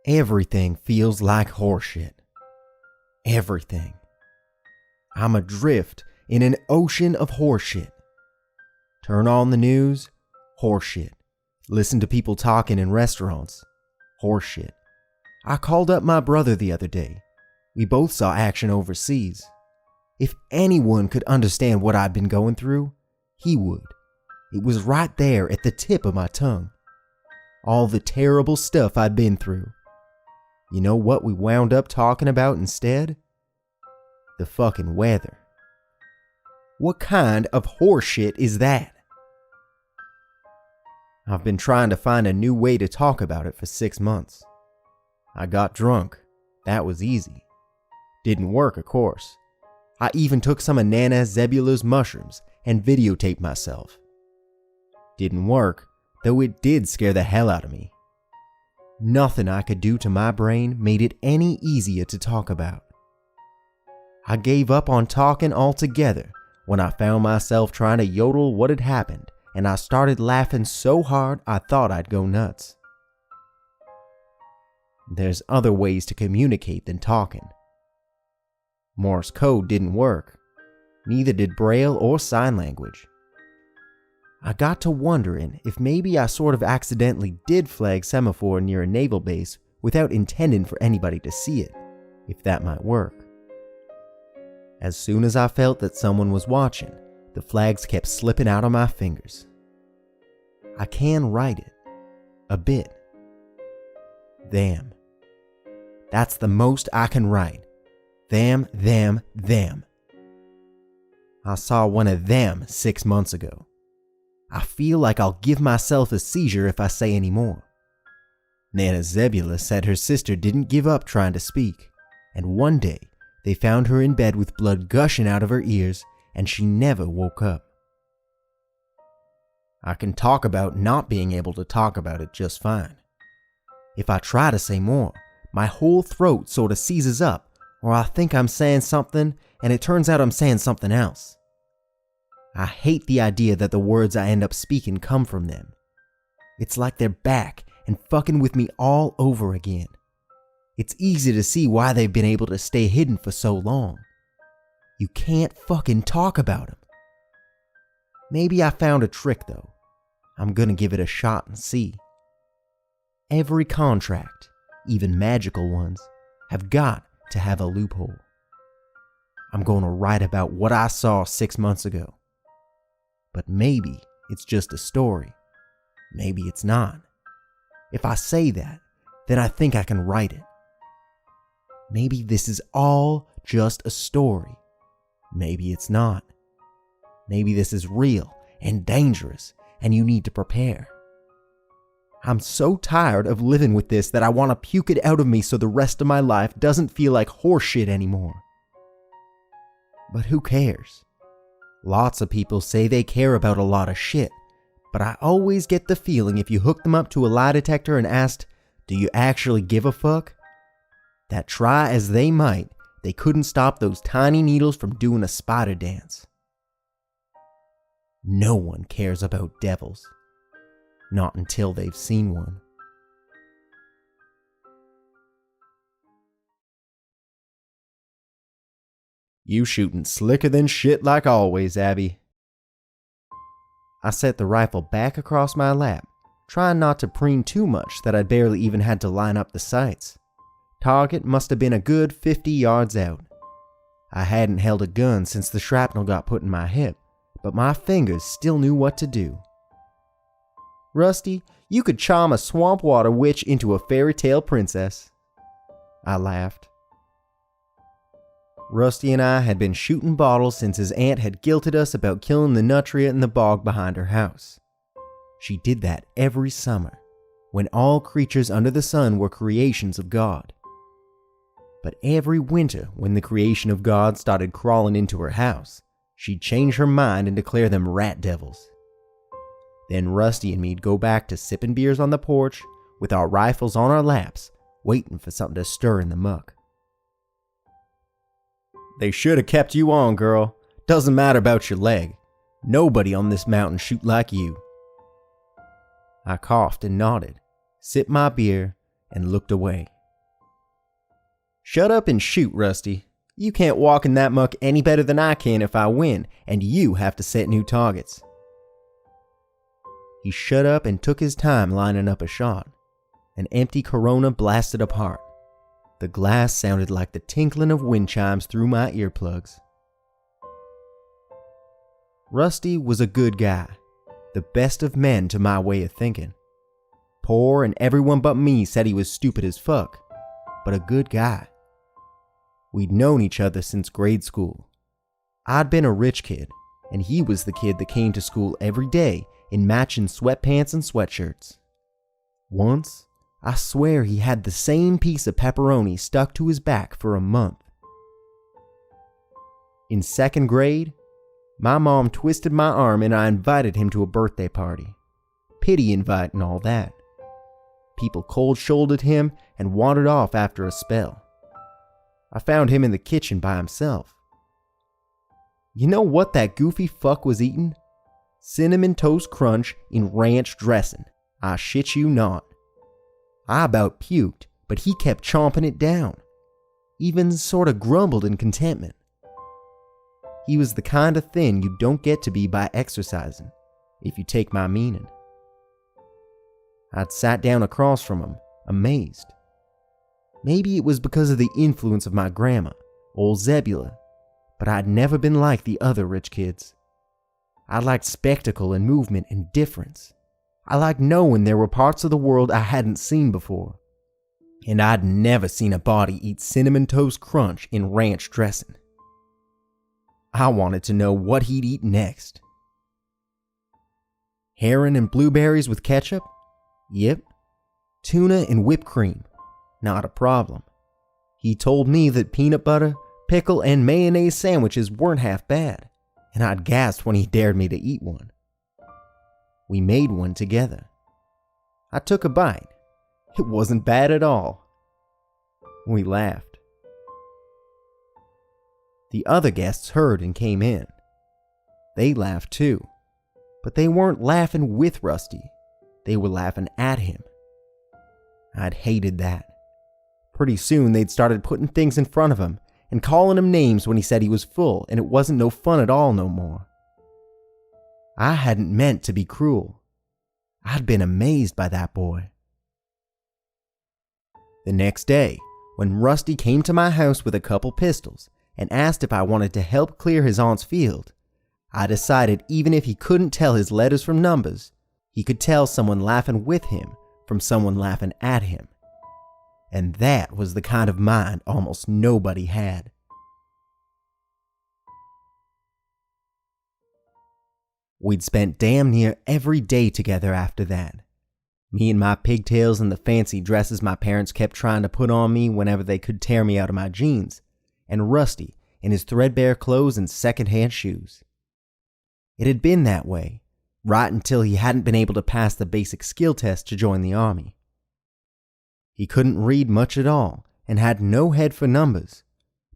Everything feels like horseshit. Everything. I'm adrift in an ocean of horseshit. Turn on the news, horseshit. Listen to people talking in restaurants, horseshit. I called up my brother the other day. We both saw action overseas. If anyone could understand what I'd been going through, he would. It was right there at the tip of my tongue. All the terrible stuff I'd been through. You know what we wound up talking about instead? The fucking weather. What kind of horseshit is that? I've been trying to find a new way to talk about it for 6 months. I got drunk. That was easy. Didn't work, of course. I even took some of Nana Zebula's mushrooms and videotaped myself. Didn't work, though it did scare the hell out of me. Nothing I could do to my brain made it any easier to talk about. I gave up on talking altogether when I found myself trying to yodel what had happened, and I started laughing so hard I thought I'd go nuts. There's other ways to communicate than talking. Morse code didn't work. Neither did Braille or sign language. I got to wondering if maybe I sort of accidentally did flag semaphore near a naval base without intending for anybody to see it, if that might work. As soon as I felt that someone was watching, the flags kept slipping out of my fingers. I can write it. A bit. Them. That's the most I can write. Them. I saw one of them 6 months ago. I feel like I'll give myself a seizure if I say any more. Nana Zebula said her sister didn't give up trying to speak, and one day they found her in bed with blood gushing out of her ears, and she never woke up. I can talk about not being able to talk about it just fine. If I try to say more, my whole throat sort of seizes up, or I think I'm saying something and it turns out I'm saying something else. I hate the idea that the words I end up speaking come from them. It's like they're back and fucking with me all over again. It's easy to see why they've been able to stay hidden for so long. You can't fucking talk about them. Maybe I found a trick though. I'm gonna give it a shot and see. Every contract, even magical ones, have got to have a loophole. I'm gonna write about what I saw 6 months ago. But maybe it's just a story. Maybe it's not. If I say that, then I think I can write it. Maybe this is all just a story. Maybe it's not. Maybe this is real and dangerous and you need to prepare. I'm so tired of living with this that I want to puke it out of me so the rest of my life doesn't feel like horseshit anymore. But who cares? Lots of people say they care about a lot of shit, but I always get the feeling if you hook them up to a lie detector and asked, "Do you actually give a fuck?" that try as they might, they couldn't stop those tiny needles from doing a spider dance. No one cares about devils. Not until they've seen one. You shooting slicker than shit like always, Abby. I set the rifle back across my lap, trying not to preen too much that I barely even had to line up the sights. Target must have been a good 50 yards out. I hadn't held a gun since the shrapnel got put in my hip, but my fingers still knew what to do. Rusty, you could charm a swamp water witch into a fairy tale princess. I laughed. Rusty and I had been shooting bottles since his aunt had guilted us about killing the nutria in the bog behind her house. She did that every summer, when all creatures under the sun were creations of God. But every winter, when the creation of God started crawling into her house, she'd change her mind and declare them rat devils. Then Rusty and me'd go back to sipping beers on the porch with our rifles on our laps, waiting for something to stir in the muck. They should have kept you on, girl. Doesn't matter about your leg. Nobody on this mountain shoot like you. I coughed and nodded, sipped my beer, and looked away. Shut up and shoot, Rusty. You can't walk in that muck any better than I can if I win, and you have to set new targets. He shut up and took his time lining up a shot. An empty Corona blasted apart. The glass sounded like the tinkling of wind chimes through my earplugs. Rusty was a good guy, the best of men to my way of thinking. Poor and everyone but me said he was stupid as fuck, but a good guy. We'd known each other since grade school. I'd been a rich kid, and he was the kid that came to school every day in matching sweatpants and sweatshirts. Once, I swear he had the same piece of pepperoni stuck to his back for a month. In second grade, my mom twisted my arm and I invited him to a birthday party. Pity invite and all that. People cold-shouldered him and wandered off after a spell. I found him in the kitchen by himself. You know what that goofy fuck was eating? Cinnamon Toast Crunch in ranch dressing. I shit you not. I about puked, but he kept chomping it down. Even sorta grumbled in contentment. He was the kind of thin you don't get to be by exercising, if you take my meaning. I'd sat down across from him, amazed. Maybe it was because of the influence of my grandma, old Zebula, but I'd never been like the other rich kids. I liked spectacle and movement and difference. I liked knowing there were parts of the world I hadn't seen before. And I'd never seen a body eat Cinnamon Toast Crunch in ranch dressing. I wanted to know what he'd eat next. Herring and blueberries with ketchup? Yep. Tuna and whipped cream? Not a problem. He told me that peanut butter, pickle, and mayonnaise sandwiches weren't half bad, and I'd gasped when he dared me to eat one. We made one together. I took a bite. It wasn't bad at all. We laughed. The other guests heard and came in. They laughed too, but they weren't laughing with Rusty. They were laughing at him. I'd hated that. Pretty soon they'd started putting things in front of him and calling him names when he said he was full and it wasn't no fun at all no more. I hadn't meant to be cruel. I'd been amazed by that boy. The next day, when Rusty came to my house with a couple pistols and asked if I wanted to help clear his aunt's field, I decided even if he couldn't tell his letters from numbers, he could tell someone laughing with him from someone laughing at him. And that was the kind of mind almost nobody had. We'd spent damn near every day together after that. Me and my pigtails and the fancy dresses my parents kept trying to put on me whenever they could tear me out of my jeans, and Rusty in his threadbare clothes and second-hand shoes. It had been that way, right until he hadn't been able to pass the basic skill test to join the army. He couldn't read much at all and had no head for numbers,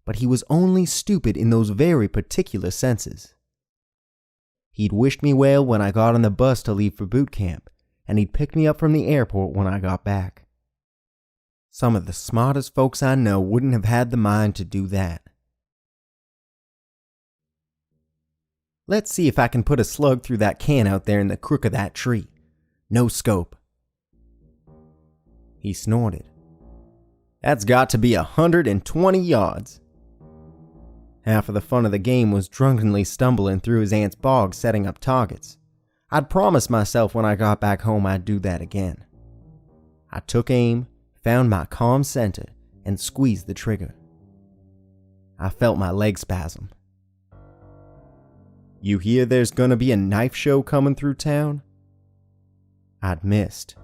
but he was only stupid in those very particular senses. He'd wished me well when I got on the bus to leave for boot camp, and he'd pick me up from the airport when I got back. Some of the smartest folks I know wouldn't have had the mind to do that. Let's see if I can put a slug through that can out there in the crook of that tree. No scope. He snorted. That's got to be 120 yards. Half of the fun of the game was drunkenly stumbling through his aunt's bog setting up targets. I'd promised myself when I got back home I'd do that again. I took aim, found my calm center, and squeezed the trigger. I felt my leg spasm. You hear there's gonna be a knife show coming through town? I'd missed.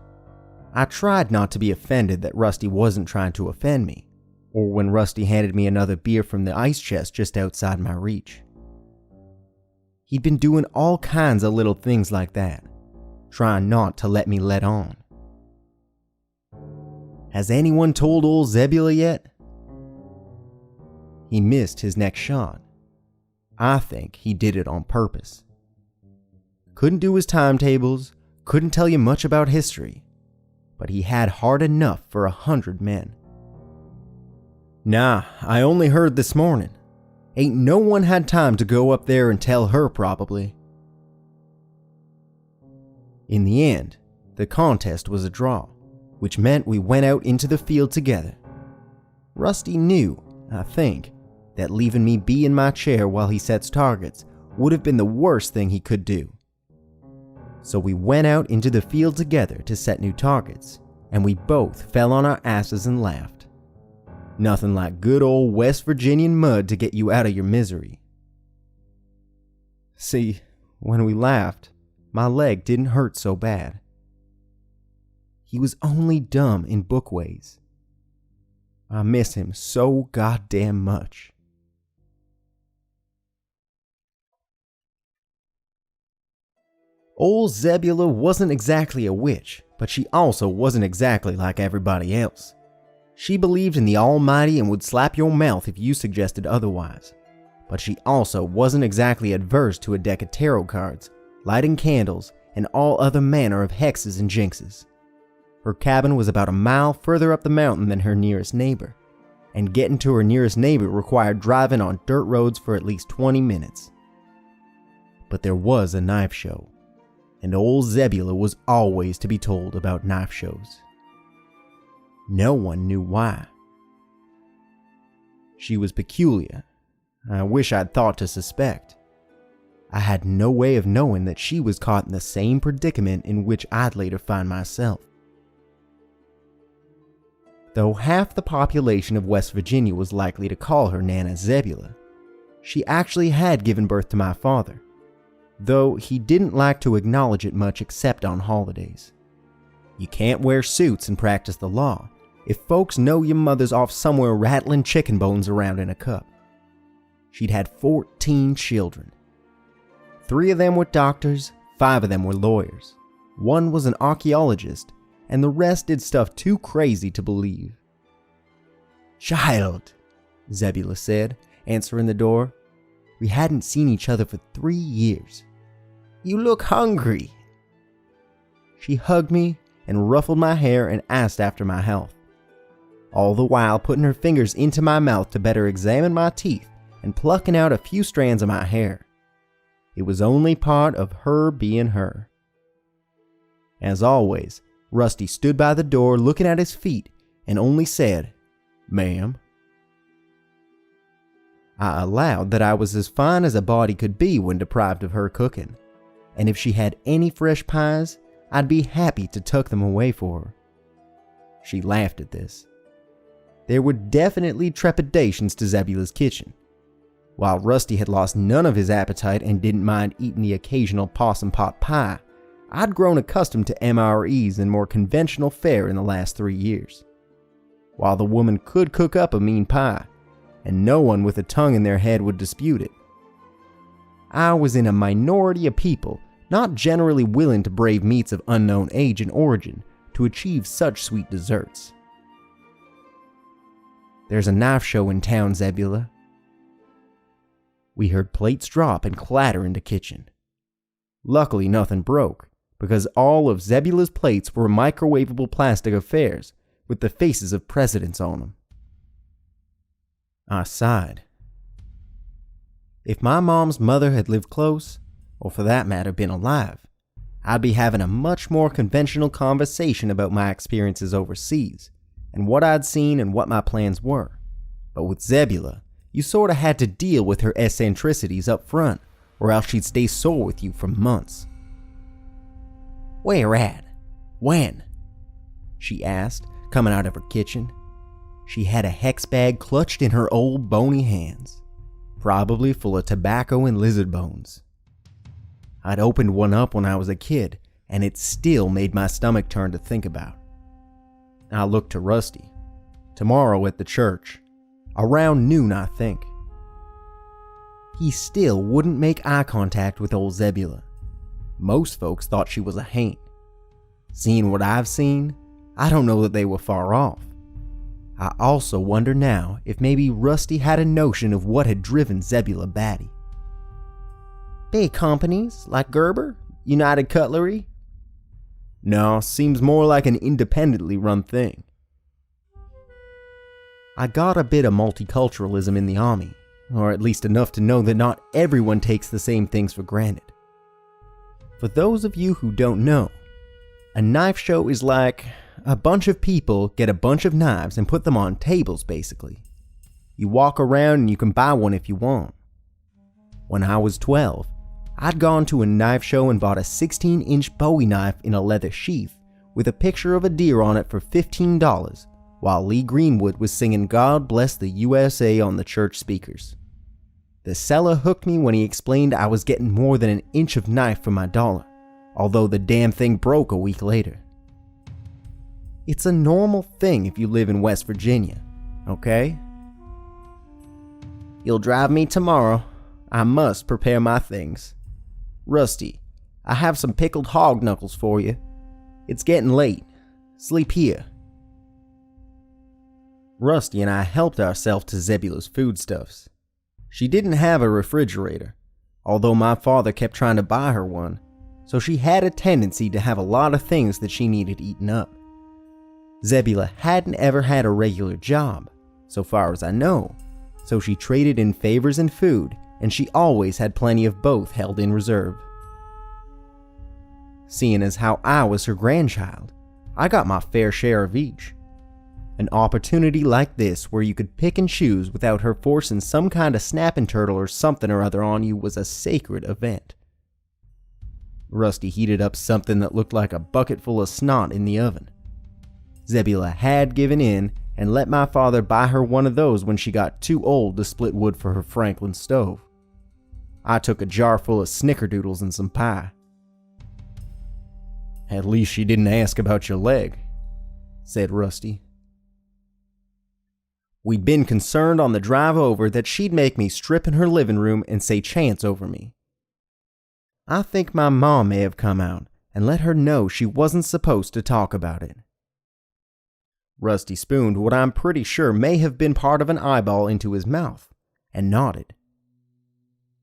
I tried not to be offended that Rusty wasn't trying to offend me, or when Rusty handed me another beer from the ice chest just outside my reach. He'd been doing all kinds of little things like that, trying not to let me let on. Has anyone told old Zebula yet? He missed his next shot. I think he did it on purpose. Couldn't do his timetables, couldn't tell you much about history, but he had heart enough for 100 men. Nah, I only heard this morning. Ain't no one had time to go up there and tell her probably. In the end, the contest was a draw, which meant we went out into the field together. Rusty knew, I think, that leaving me be in my chair while he sets targets would have been the worst thing he could do. So we went out into the field together to set new targets, and we both fell on our asses and laughed. Nothing like good old West Virginian mud to get you out of your misery. See, when we laughed, my leg didn't hurt so bad. He was only dumb in book ways. I miss him so goddamn much. Old Zebula wasn't exactly a witch, but she also wasn't exactly like everybody else. She believed in the Almighty and would slap your mouth if you suggested otherwise. But she also wasn't exactly adverse to a deck of tarot cards, lighting candles, and all other manner of hexes and jinxes. Her cabin was about a mile further up the mountain than her nearest neighbor, and getting to her nearest neighbor required driving on dirt roads for at least 20 minutes. But there was a knife show, and old Zebula was always to be told about knife shows. No one knew why. She was peculiar. I wish I'd thought to suspect. I had no way of knowing that she was caught in the same predicament in which I'd later find myself. Though half the population of West Virginia was likely to call her Nana Zebula, she actually had given birth to my father, though he didn't like to acknowledge it much except on holidays. You can't wear suits and practice the law if folks know your mother's off somewhere rattling chicken bones around in a cup. She'd had 14 children. 3 of them were doctors, 5 of them were lawyers. 1 was an archaeologist, and the rest did stuff too crazy to believe. "Child," Zebula said, answering the door. We hadn't seen each other for 3 years. "You look hungry." She hugged me and ruffled my hair and asked after my health, all the while putting her fingers into my mouth to better examine my teeth and plucking out a few strands of my hair. It was only part of her being her. As always, Rusty stood by the door looking at his feet and only said, "Ma'am." I allowed that I was as fine as a body could be when deprived of her cooking, and if she had any fresh pies, I'd be happy to tuck them away for her. She laughed at this. There were definitely trepidations to Zebula's kitchen. While Rusty had lost none of his appetite and didn't mind eating the occasional possum pot pie, I'd grown accustomed to MREs and more conventional fare in the last 3 years. While the woman could cook up a mean pie, and no one with a tongue in their head would dispute it, I was in a minority of people not generally willing to brave meats of unknown age and origin to achieve such sweet desserts. "There's a knife show in town, Zebula." We heard plates drop and clatter in the kitchen. Luckily nothing broke, because all of Zebula's plates were microwavable plastic affairs with the faces of presidents on them. I sighed. If my mom's mother had lived close, or for that matter been alive, I'd be having a much more conventional conversation about my experiences overseas, and what I'd seen and what my plans were. But with Zebula, you sorta had to deal with her eccentricities up front, or else she'd stay sore with you for months. "Where at? When?" she asked, coming out of her kitchen. She had a hex bag clutched in her old bony hands, probably full of tobacco and lizard bones. I'd opened one up when I was a kid, and it still made my stomach turn to think about. I looked to Rusty. Tomorrow at the church. Around noon, I think. He still wouldn't make eye contact with old Zebula. Most folks thought she was a haint. Seeing what I've seen, I don't know that they were far off. I also wonder now if maybe Rusty had a notion of what had driven Zebula batty. "Big companies, like Gerber, United Cutlery?" "No, seems more like an independently run thing." I got a bit of multiculturalism in the army, or at least enough to know that not everyone takes the same things for granted. For those of you who don't know, a knife show is like a bunch of people get a bunch of knives and put them on tables basically. You walk around and you can buy one if you want. When I was 12, I'd gone to a knife show and bought a 16-inch Bowie knife in a leather sheath with a picture of a deer on it for $15, while Lee Greenwood was singing God Bless the USA on the church speakers. The seller hooked me when he explained I was getting more than an inch of knife for my dollar, although the damn thing broke a week later. It's a normal thing if you live in West Virginia, okay? You'll drive me tomorrow. I must prepare my things. Rusty, I have some pickled hog knuckles for you. It's getting late. Sleep here. Rusty and I helped ourselves to Zebula's foodstuffs. She didn't have a refrigerator, although my father kept trying to buy her one, so she had a tendency to have a lot of things that she needed eaten up. Zebula hadn't ever had a regular job, so far as I know, so she traded in favors and food, and she always had plenty of both held in reserve. Seeing as how I was her grandchild, I got my fair share of each. An opportunity like this where you could pick and choose without her forcing some kind of snapping turtle or something or other on you was a sacred event. Rusty heated up something that looked like a bucket full of snot in the oven. Zebula had given in and let my father buy her one of those when she got too old to split wood for her Franklin stove. I took a jar full of snickerdoodles and some pie. At least she didn't ask about your leg, said Rusty. We'd been concerned on the drive over that she'd make me strip in her living room and say chants over me. I think my mom may have come out and let her know she wasn't supposed to talk about it. Rusty spooned what I'm pretty sure may have been part of an eyeball into his mouth and nodded.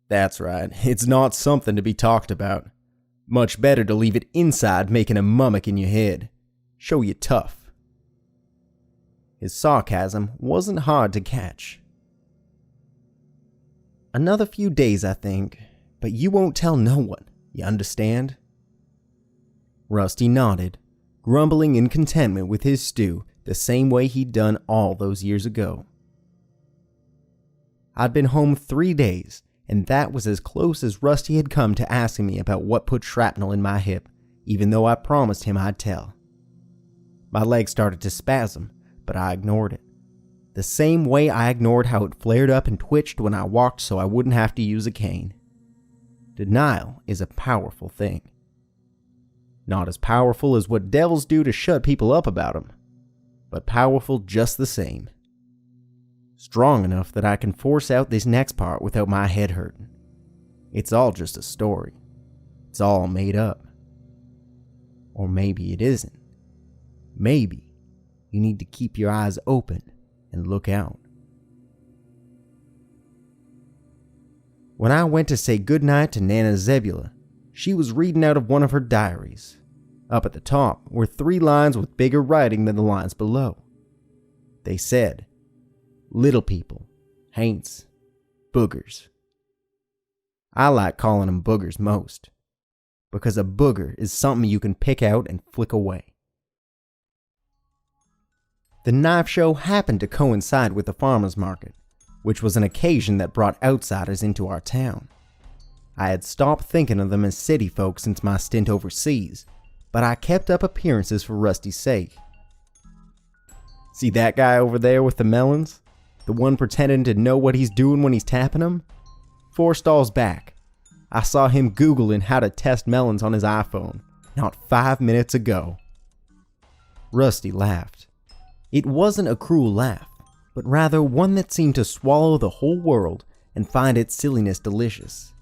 That's right, it's not something to be talked about. Much better to leave it inside making a mummock in your head. Show you tough. His sarcasm wasn't hard to catch. Another few days, I think, but you won't tell no one, you understand? Rusty nodded, grumbling in contentment with his stew the same way he'd done all those years ago. I'd been home 3 days, and that was as close as Rusty had come to asking me about what put shrapnel in my hip, even though I promised him I'd tell. My leg started to spasm, but I ignored it. The same way I ignored how it flared up and twitched when I walked so I wouldn't have to use a cane. Denial is a powerful thing. Not as powerful as what devils do to shut people up about them, but powerful just the same. Strong enough that I can force out this next part without my head hurting. It's all just a story. It's all made up. Or maybe it isn't. Maybe you need to keep your eyes open and look out. When I went to say goodnight to Nana Zebula, she was reading out of one of her diaries. Up at the top were 3 lines with bigger writing than the lines below. They said, "Little people, haints, boogers." I like calling them boogers most, because a booger is something you can pick out and flick away. The knife show happened to coincide with the farmer's market, which was an occasion that brought outsiders into our town. I had stopped thinking of them as city folk since my stint overseas, but I kept up appearances for Rusty's sake. See that guy over there with the melons? The one pretending to know what he's doing when he's tapping them? 4 stalls back, I saw him Googling how to test melons on his iPhone, not 5 minutes ago. Rusty laughed. It wasn't a cruel laugh, but rather one that seemed to swallow the whole world and find its silliness delicious.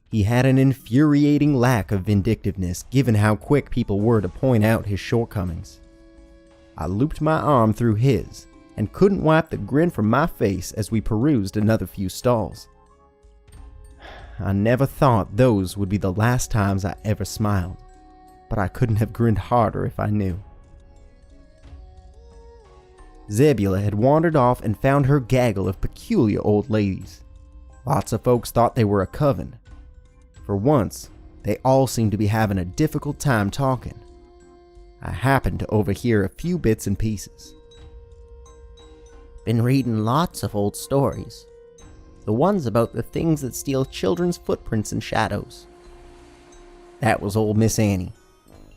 He had an infuriating lack of vindictiveness given how quick people were to point out his shortcomings. I looped my arm through his and couldn't wipe the grin from my face as we perused another few stalls. I never thought those would be the last times I ever smiled, but I couldn't have grinned harder if I knew. Zebula had wandered off and found her gaggle of peculiar old ladies. Lots of folks thought they were a coven. For once, they all seemed to be having a difficult time talking. I happened to overhear a few bits and pieces. Been reading lots of old stories. The ones about the things that steal children's footprints and shadows. That was old Miss Annie.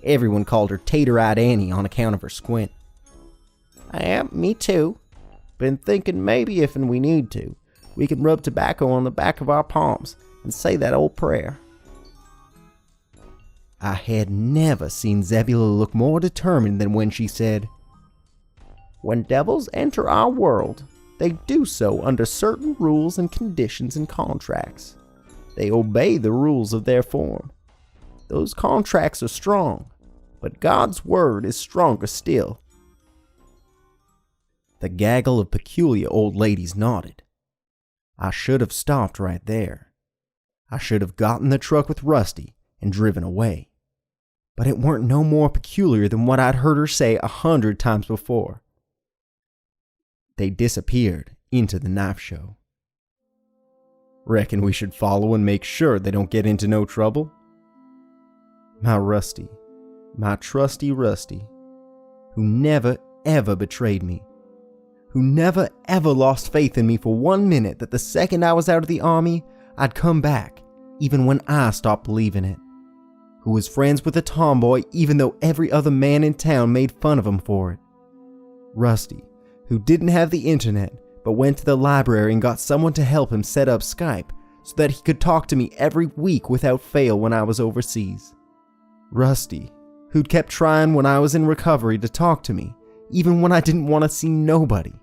Everyone called her Tater-Eyed Annie on account of her squint. Me too. Been thinking maybe if and we need to, we can rub tobacco on the back of our palms and say that old prayer. I had never seen Zebula look more determined than when she said, "When devils enter our world, they do so under certain rules and conditions and contracts. They obey the rules of their form. Those contracts are strong, but God's word is stronger still." The gaggle of peculiar old ladies nodded. I should have stopped right there. I should have gotten the truck with Rusty and driven away. But it weren't no more peculiar than what I'd heard her say 100 times before. They disappeared into the knife show. Reckon we should follow and make sure they don't get into no trouble? My Rusty, my trusty Rusty, who never ever betrayed me, who never ever lost faith in me for 1 minute that the second I was out of the army, I'd come back, even when I stopped believing it, who was friends with a tomboy even though every other man in town made fun of him for it. Rusty, who didn't have the internet, but went to the library and got someone to help him set up Skype so that he could talk to me every week without fail when I was overseas. Rusty, who'd kept trying when I was in recovery to talk to me, even when I didn't want to see nobody.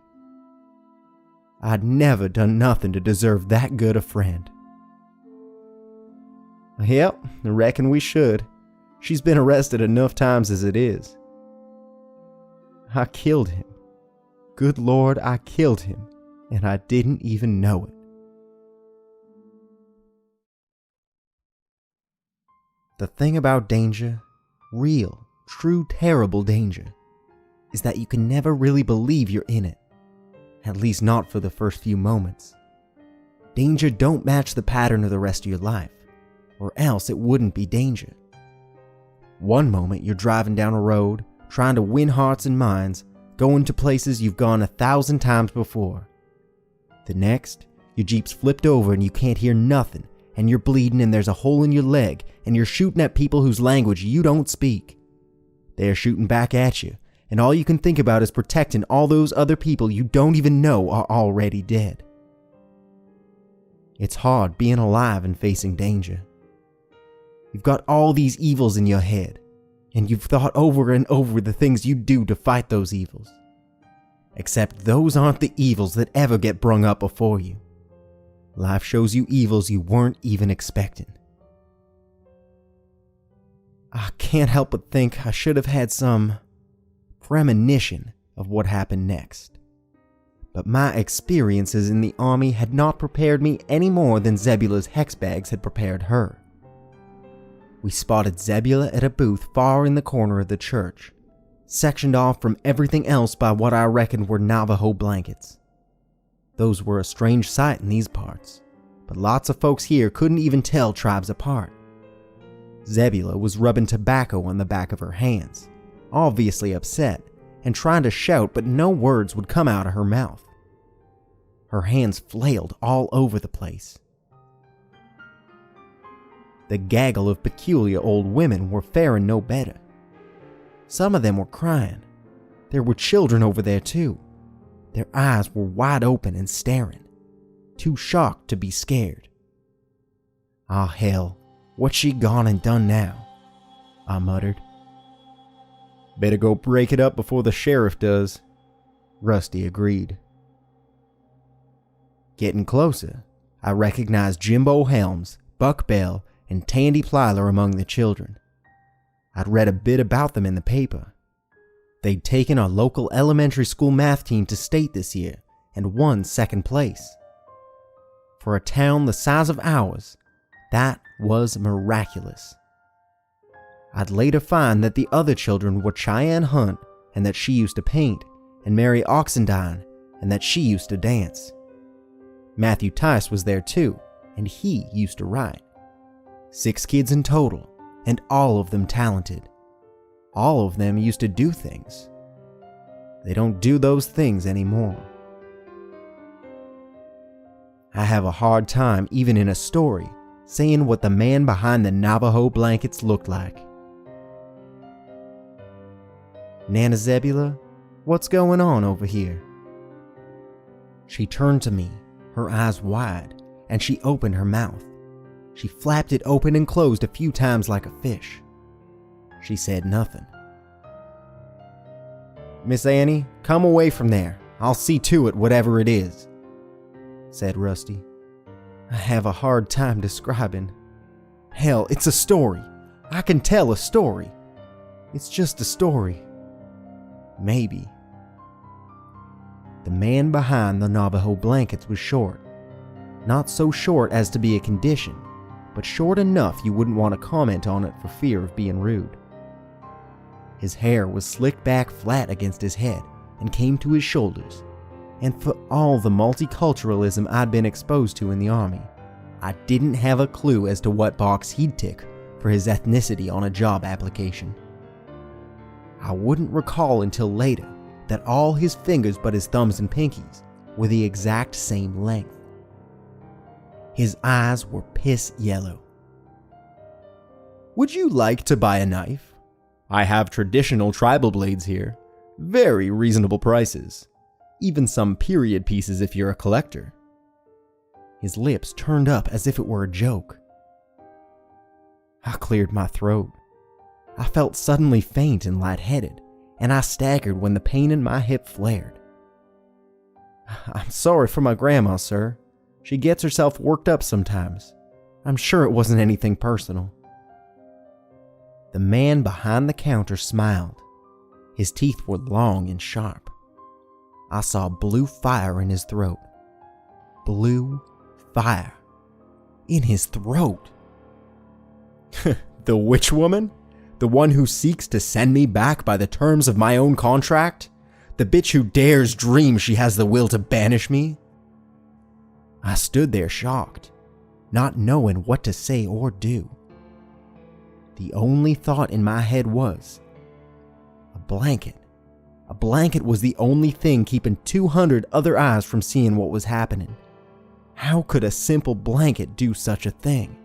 I'd never done nothing to deserve that good a friend. Yep, I reckon we should. She's been arrested enough times as it is. I killed him. Good Lord, I killed him, and I didn't even know it. The thing about danger, real, true, terrible danger, is that you can never really believe you're in it. At least not for the first few moments. Danger don't match the pattern of the rest of your life, or else it wouldn't be danger. One moment you're driving down a road, trying to win hearts and minds, going to places you've gone 1,000 times before. The next, your Jeep's flipped over and you can't hear nothing, and you're bleeding and there's a hole in your leg, and you're shooting at people whose language you don't speak. They're shooting back at you, and all you can think about is protecting all those other people you don't even know are already dead. It's hard being alive and facing danger. You've got all these evils in your head, and you've thought over and over the things you'd do to fight those evils. Except those aren't the evils that ever get brung up before you. Life shows you evils you weren't even expecting. I can't help but think I should have had some premonition of what happened next. But my experiences in the army had not prepared me any more than Zebula's hex bags had prepared her. We spotted Zebula at a booth far in the corner of the church, sectioned off from everything else by what I reckoned were Navajo blankets. Those were a strange sight in these parts, but lots of folks here couldn't even tell tribes apart. Zebula was rubbing tobacco on the back of her hands, obviously upset, and trying to shout, but no words would come out of her mouth. Her hands flailed all over the place. The gaggle of peculiar old women were faring no better. Some of them were crying. There were children over there too. Their eyes were wide open and staring, too shocked to be scared. Ah, hell, what's she gone and done now? I muttered. Better go break it up before the sheriff does, Rusty agreed. Getting closer, I recognized Jimbo Helms, Buck Bell, and Tandy Plyler among the children. I'd read a bit about them in the paper. They'd taken our local elementary school math team to state this year and won second place. For a town the size of ours, that was miraculous. I'd later find that the other children were Cheyenne Hunt and that she used to paint, and Mary Oxendine, and that she used to dance. Matthew Tice was there too, and he used to write. 6 kids in total, and all of them talented. All of them used to do things. They don't do those things anymore. I have a hard time, even in a story, saying what the man behind the Navajo blankets looked like. Nana Zebula, what's going on over here? She turned to me, her eyes wide, and she opened her mouth. She flapped it open and closed a few times like a fish. She said nothing. Miss Annie, come away from there. I'll see to it whatever it is, said Rusty. I have a hard time describing. Hell, it's a story. I can tell a story. It's just a story. Maybe. The man behind the Navajo blankets was short. Not so short as to be a condition, but short enough you wouldn't want to comment on it for fear of being rude. His hair was slicked back flat against his head and came to his shoulders, and for all the multiculturalism I'd been exposed to in the army, I didn't have a clue as to what box he'd tick for his ethnicity on a job application. I wouldn't recall until later that all his fingers but his thumbs and pinkies were the exact same length. His eyes were piss yellow. Would you like to buy a knife? I have traditional tribal blades here. Very reasonable prices. Even some period pieces if you're a collector. His lips turned up as if it were a joke. I cleared my throat. I felt suddenly faint and lightheaded, and I staggered when the pain in my hip flared. I'm sorry for my grandma, sir. She gets herself worked up sometimes. I'm sure it wasn't anything personal. The man behind the counter smiled. His teeth were long and sharp. I saw blue fire in his throat. Blue fire. In his throat. The witch woman? The one who seeks to send me back by the terms of my own contract? The bitch who dares dream she has the will to banish me? I stood there shocked, not knowing what to say or do. The only thought in my head was, a blanket. A blanket was the only thing keeping 200 other eyes from seeing what was happening. How could a simple blanket do such a thing?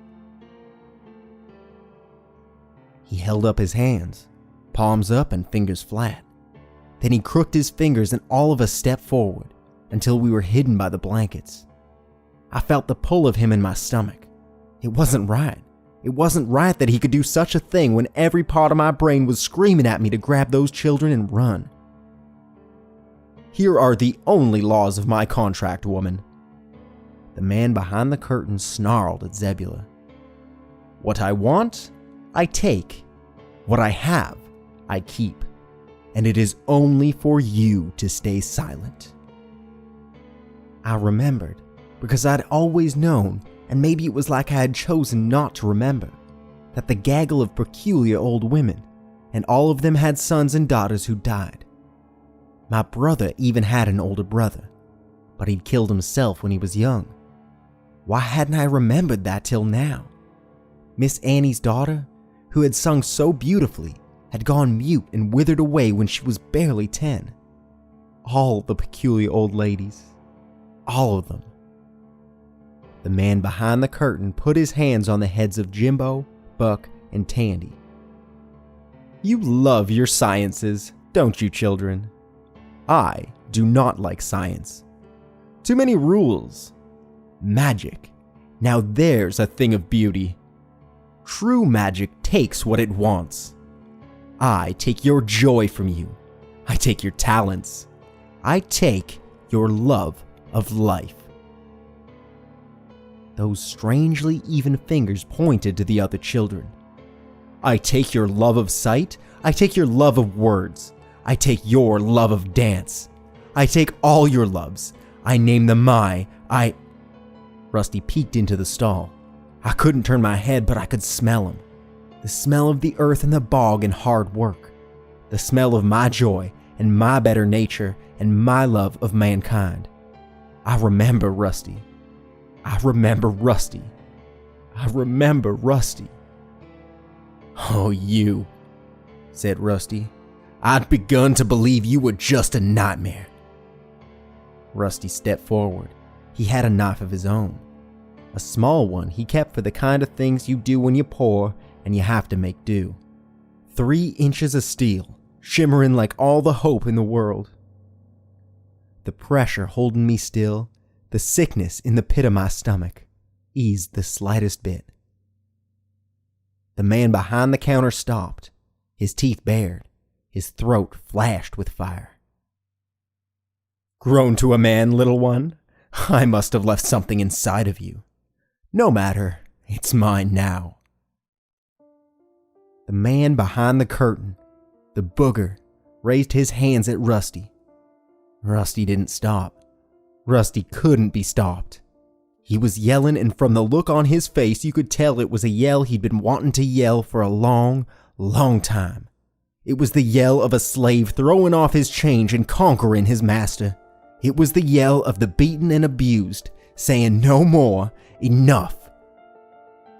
He held up his hands, palms up and fingers flat. Then he crooked his fingers and all of us stepped forward until we were hidden by the blankets. I felt the pull of him in my stomach. It wasn't right. It wasn't right that he could do such a thing when every part of my brain was screaming at me to grab those children and run. Here are the only laws of my contract, woman. The man behind the curtain snarled at Zebula. What I want, I take. What I have, I keep. And it is only for you to stay silent. I remembered, because I'd always known, and maybe it was like I had chosen not to remember, that the gaggle of peculiar old women, and all of them had sons and daughters who died. My brother even had an older brother, but he'd killed himself when he was young. Why hadn't I remembered that till now? Miss Annie's daughter, who had sung so beautifully, had gone mute and withered away when she was barely 10. All the peculiar old ladies. All of them. The man behind the curtain put his hands on the heads of Jimbo, Buck, and Tandy. You love your sciences, don't you, children? I do not like science. Too many rules. Magic. Now there's a thing of beauty. True magic takes what it wants. I take your joy from you. I take your talents. I take your love of life. Those strangely even fingers pointed to the other children. I take your love of sight. I take your love of words. I take your love of dance. I take all your loves. I name them Rusty peeked into the stall. I couldn't turn my head, but I could smell him. The smell of the earth and the bog and hard work. The smell of my joy and my better nature and my love of mankind. I remember Rusty. I remember Rusty. I remember Rusty. Oh, you, said Rusty. I'd begun to believe you were just a nightmare. Rusty stepped forward. He had a knife of his own. A small one he kept for the kind of things you do when you're poor and you have to make do. 3 inches of steel, shimmering like all the hope in the world. The pressure holding me still, the sickness in the pit of my stomach, eased the slightest bit. The man behind the counter stopped, his teeth bared, his throat flashed with fire. Grown to a man, little one? I must have left something inside of you. No matter, it's mine now. The man behind the curtain, the booger, raised his hands at Rusty. Rusty didn't stop. Rusty couldn't be stopped. He was yelling, and from the look on his face, you could tell it was a yell he'd been wanting to yell for a long, long time. It was the yell of a slave throwing off his chains and conquering his master. It was the yell of the beaten and abused, saying no more, enough.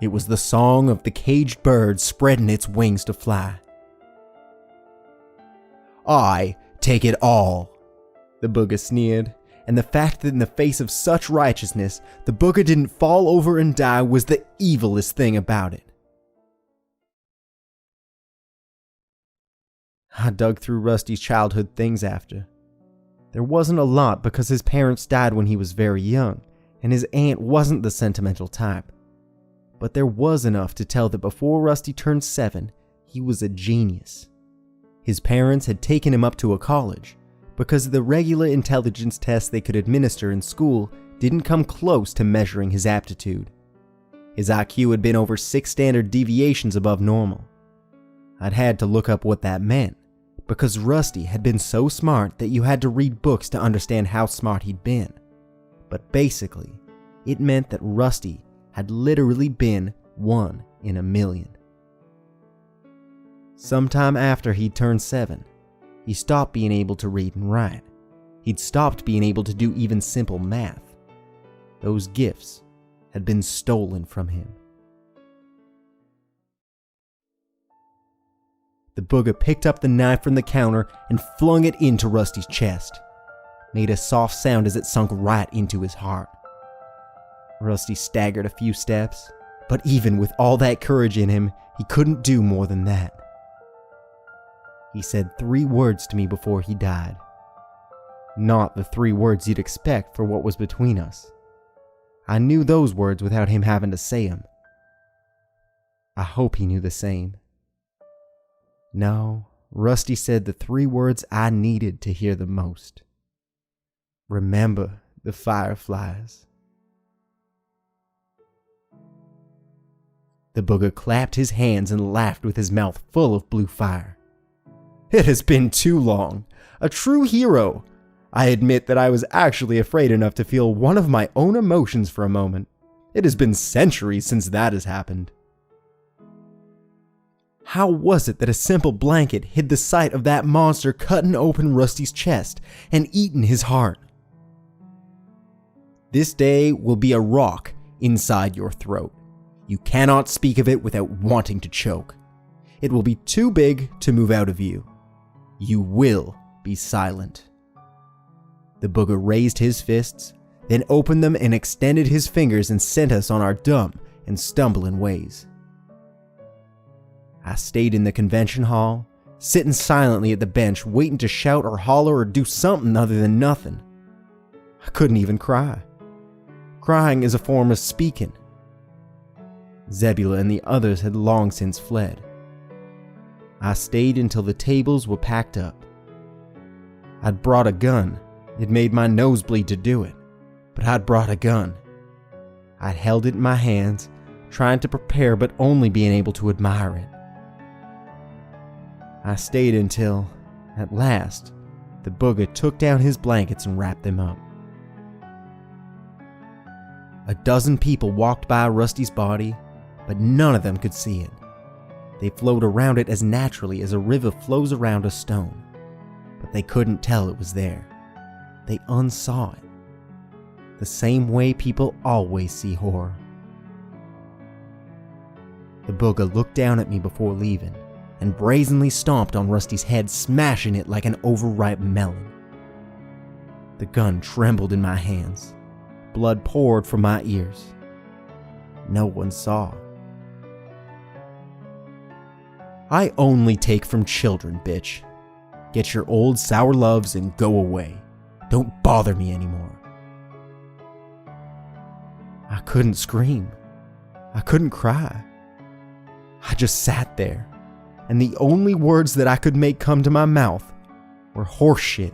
It was the song of the caged bird spreading its wings to fly. I take it all, the booger sneered, and the fact that in the face of such righteousness, the booger didn't fall over and die was the evilest thing about it. I dug through Rusty's childhood things after. There wasn't a lot because his parents died when he was very young, and his aunt wasn't the sentimental type. But there was enough to tell that before Rusty turned 7, he was a genius. His parents had taken him up to a college, because the regular intelligence tests they could administer in school didn't come close to measuring his aptitude. His IQ had been over 6 standard deviations above normal. I'd had to look up what that meant, because Rusty had been so smart that you had to read books to understand how smart he'd been. But basically, it meant that Rusty had literally been 1 in a million. Sometime after he'd turned 7, he stopped being able to read and write. He'd stopped being able to do even simple math. Those gifts had been stolen from him. The booger picked up the knife from the counter and flung it into Rusty's chest. Made a soft sound as it sunk right into his heart. Rusty staggered a few steps, but even with all that courage in him, he couldn't do more than that. He said 3 words to me before he died. Not the 3 words you'd expect for what was between us. I knew those words without him having to say them. I hope he knew the same. No, Rusty said the 3 words I needed to hear the most. Remember the fireflies. The booger clapped his hands and laughed with his mouth full of blue fire. It has been too long. A true hero. I admit that I was actually afraid enough to feel one of my own emotions for a moment. It has been centuries since that has happened. How was it that a simple blanket hid the sight of that monster cutting open Rusty's chest and eating his heart? This day will be a rock inside your throat. You cannot speak of it without wanting to choke. It will be too big to move out of you. You will be silent. The booger raised his fists, then opened them and extended his fingers and sent us on our dumb and stumbling ways. I stayed in the convention hall, sitting silently at the bench, waiting to shout or holler or do something other than nothing. I couldn't even cry. Crying is a form of speaking. Zebula and the others had long since fled. I stayed until the tables were packed up. I'd brought a gun. It made my nose bleed to do it, but I'd brought a gun. I'd held it in my hands, trying to prepare but only being able to admire it. I stayed until, at last, the booger took down his blankets and wrapped them up. A dozen people walked by Rusty's body, but none of them could see it. They flowed around it as naturally as a river flows around a stone, but they couldn't tell it was there. they unsaw it. The same way people always see horror. The booger looked down at me before leaving and brazenly stomped on Rusty's head, smashing it like an overripe melon. The gun trembled in my hands. Blood poured from my ears. No one saw. I only take from children, bitch. Get your old sour loves and go away. Don't bother me anymore. I couldn't scream. I couldn't cry. I just sat there, and the only words that I could make come to my mouth were horse shit